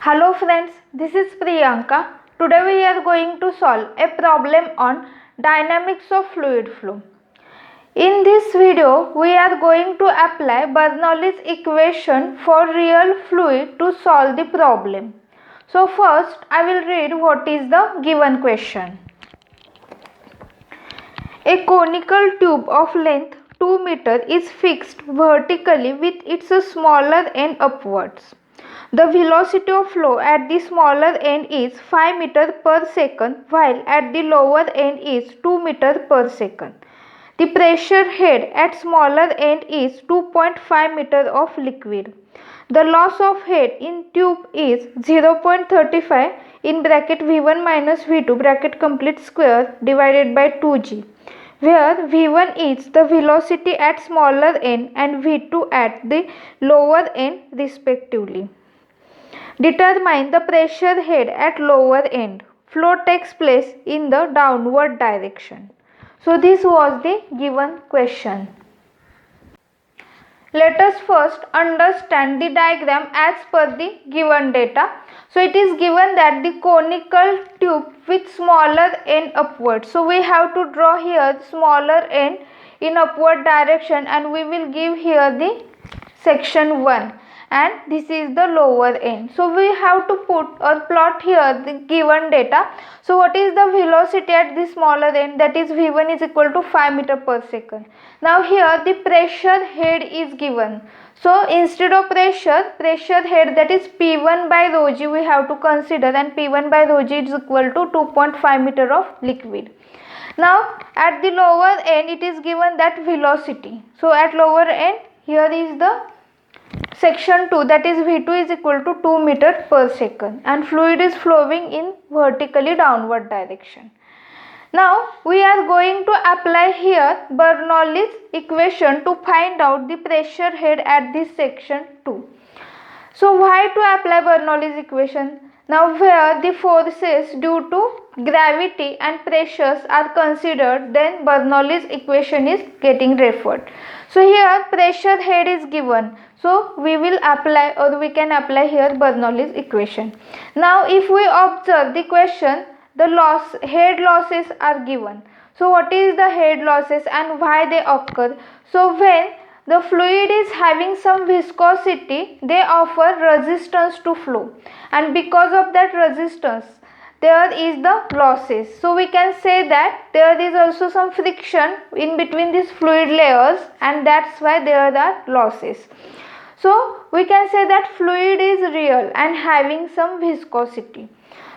Hello friends, this is Priyanka. Today we are going to solve a problem on dynamics of fluid flow. In this video, we are going to apply Bernoulli's equation for real fluid to solve the problem. So first, I will read what is the given question. A conical tube of length 2 meter is fixed vertically with its smaller end upwards. The velocity of flow at the smaller end is 5 meter per second while at the lower end is 2 meter per second. The pressure head at smaller end is 2.5 meter of liquid. The loss of head in tube is 0.35 in bracket V1 minus V2 bracket complete square divided by 2g, where V1 is the velocity at smaller end and V2 at the lower end respectively. Determine the pressure head at lower end. Flow takes place in the downward direction. So this was the given question. Let us first understand the diagram as per the given data. So it is given that the conical tube with smaller end upward. So we have to draw here smaller end in upward direction and we will give here the section 1. And this is the lower end. So we have to put or plot here the given data. So what is the velocity at the smaller end? That is V1 is equal to 5 meter per second. Now here the pressure head is given. So instead of pressure head, that is P1 by rho g we have to consider, and P1 by rho g is equal to 2.5 meter of liquid. Now at the lower end it is given that velocity. So at lower end here is the section 2, that is V2 is equal to 2 meter per second and fluid is flowing in vertically downward direction. Now we are going to apply here Bernoulli's equation to find out the pressure head at this section 2. So why to apply Bernoulli's equation? Now where the forces due to gravity and pressures are considered, then Bernoulli's equation is getting referred. So here pressure head is given. So we will apply, or we can apply here Bernoulli's equation. Now if we observe the question, the head losses are given. So what is the head losses and why they occur? So when the fluid is having some viscosity, they offer resistance to flow, and because of that resistance there is the losses. So we can say that there is also some friction in between these fluid layers, and that's why there are losses. So we can say that fluid is real and having some viscosity.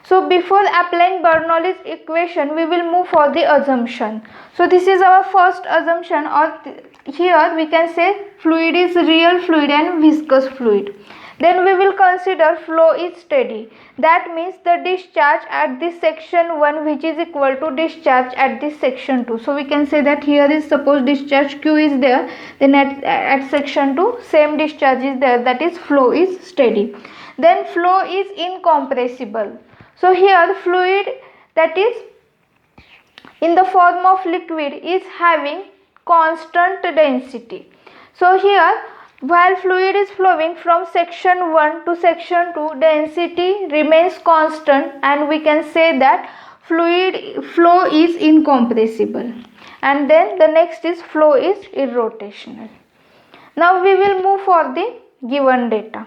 So before applying Bernoulli's equation, we will move for the assumption. So this is our first assumption, or here we can say fluid is real fluid and viscous fluid. Then we will consider flow is steady. That means the discharge at this section 1 which is equal to discharge at this section 2. So we can say that here is, suppose discharge Q is there, then at section 2 same discharge is there, that is flow is steady. Then flow is incompressible. So here fluid that is in the form of liquid is having constant density. So here while fluid is flowing from section 1 to section 2, density remains constant and we can say that fluid flow is incompressible. And then the next is flow is irrotational. Now we will move for the given data.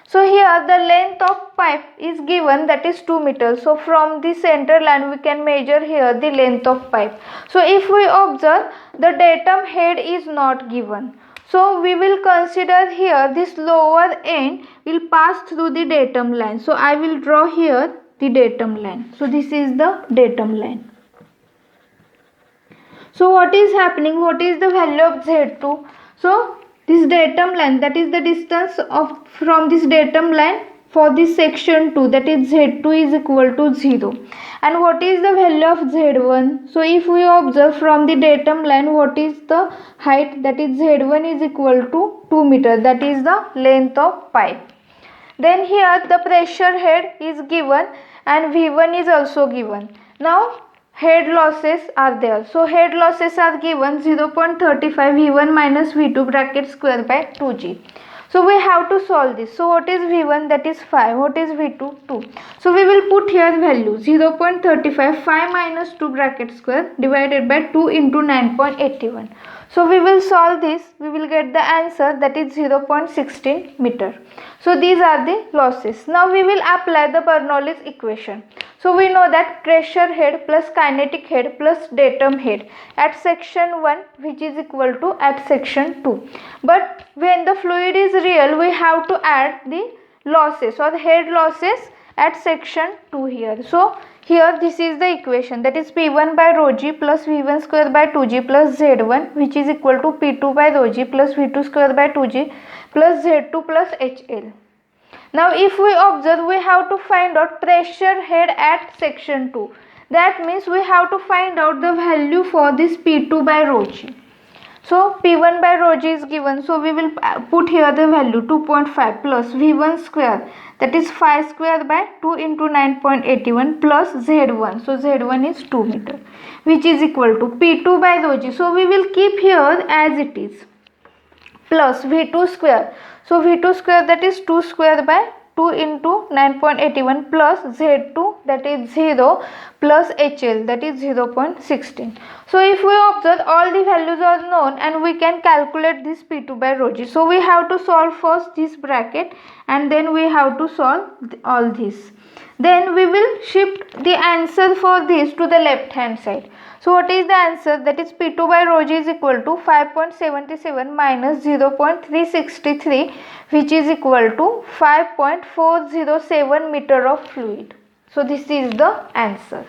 So here the length of pipe is given, that is 2 meters. So from the center line we can measure here the length of pipe. So if we observe, the datum head is not given. So we will consider here this lower end will pass through the datum line. So I will draw here the datum line. So this is the datum line. So what is happening? What is the value of Z2? So this datum line, that is the distance from this datum line for this section 2, that is Z2 is equal to 0. And what is the value of Z1? So if we observe from the datum line, what is the height? That is Z1 is equal to 2 meters, that is the length of pipe. Then here the pressure head is given and V1 is also given. Now head losses are there. So head losses are given 0.35 V1 minus V2 bracket square by 2g. So we have to solve this. So what is V1? That is 5. What is V2? 2. So we will put here value 0.35, 5 minus 2 bracket square divided by 2 into 9.81. So we will solve this. We will get the answer, that is 0.16 meter. So these are the losses. Now we will apply the Bernoulli's equation. So we know that pressure head plus kinetic head plus datum head at section 1, which is equal to at section 2. But when the fluid is real, we have to add the losses or the head losses at section 2 here. So here this is the equation, that is P1 by rho g plus V1 square by 2g plus Z1, which is equal to P2 by rho g plus V2 square by 2g plus Z2 plus HL. Now if we observe, we have to find out pressure head at section 2. That means we have to find out the value for this P2 by rho g. So P1 by rho g is given, so we will put here the value 2.5 plus V1 square, that is 5 square by 2 into 9.81 plus Z1, so Z1 is 2 meter, which is equal to P2 by rho g. So we will keep here as it is, plus V2 square. So V2 square, that is 2 square by 2 into 9.81 plus Z2, that is 0 plus HL, that is 0.16. So if we observe, all the values are known and we can calculate this P2 by rho g. So we have to solve first this bracket and then we have to solve all this. Then we will shift the answer for this to the left hand side. So what is the answer? That is P2 by rho g is equal to 5.77 minus 0.363, which is equal to 5.407 meter of fluid. So this is the answer.